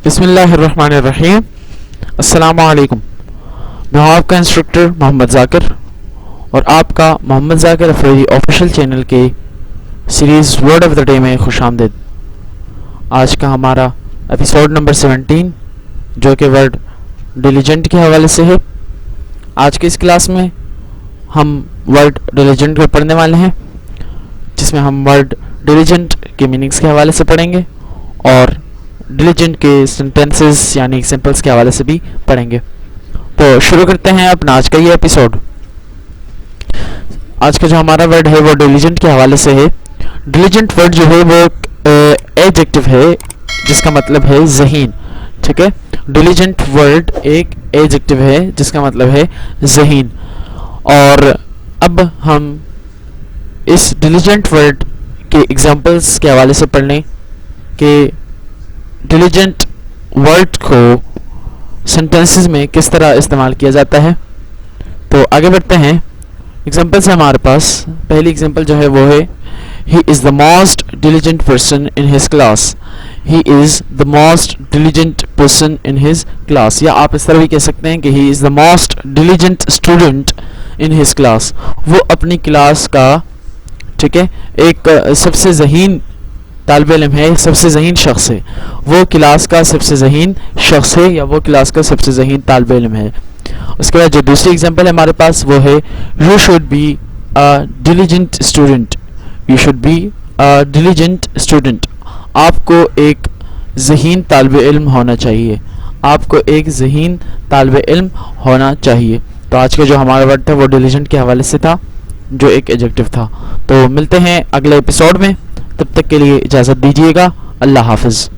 بسم اللہ الرحمن الرحیم. السلام علیکم. میں ہوں آپ کا انسٹرکٹر محمد ذاکر اور آپ کا محمد ذاکر افریدی آفیشیل چینل کے series word of the day میں خوش آمدید. آج کا ہمارا ایپیسوڈ نمبر 17 جو کہ ورڈ ڈیلیجنٹ کے حوالے سے ہے. آج کے اس کلاس میں ہم ورڈ ڈیلیجنٹ کو پڑھنے والے ہیں، جس میں ہم ورڈ ڈیلیجنٹ کے میننگز کے حوالے سے پڑھیں گے اور ڈیلیجنٹ کے سینٹینسز یعنی ایگزامپلس کے حوالے سے بھی پڑھیں گے. تو شروع کرتے ہیں اپنا آج کا یہ ایپیسوڈ. آج کا جو ہمارا ورڈ ہے وہ ڈیلیجنٹ کے حوالے سے ہے. ڈیلیجنٹ ورڈ جو ہے وہ ایڈجیکٹو ہے جس کا مطلب ہے ذہین. ٹھیک ہے، ڈیلیجنٹ ورڈ ایک ایڈجیکٹو ہے جس کا مطلب ہے ذہین. اور اب ہم اس ڈیلیجنٹ ورڈ کے ایگزامپلس کے حوالے سے پڑھ لیں کہ ڈیلیجنٹ ورڈ کو سینٹینسز میں کس طرح استعمال کیا جاتا ہے. تو آگے بڑھتے ہیں. ایگزامپلس ہیں ہمارے پاس. پہلی ایگزامپل جو ہے وہ ہے he is the most diligent person in his class. He is the most diligent person in his class. یا آپ اس طرح بھی کہہ سکتے ہیں کہ he is the most diligent student in his class. وہ اپنی کلاس کا ٹھیک ہے ایک سب سے ذہین طالب علم ہے، سب سے ذہین شخص ہے. وہ کلاس کا سب سے ذہین شخص ہے یا وہ کلاس کا سب سے ذہین طالب علم ہے. اس کے بعد جو دوسری ایگزامپل ہے ہمارے پاس وہ ہے you should be a diligent student. You should be a diligent student. آپ کو ایک ذہین طالب علم ہونا چاہیے. آپ کو ایک ذہین طالب علم ہونا چاہیے. تو آج کا جو ہمارا ورڈ تھا وہ ڈیلیجنٹ کے حوالے سے تھا جو ایک ایڈجیکٹو تھا. تو ملتے ہیں اگلے ایپیسوڈ میں. تب تک کے لیے اجازت دیجیے گا. اللہ حافظ.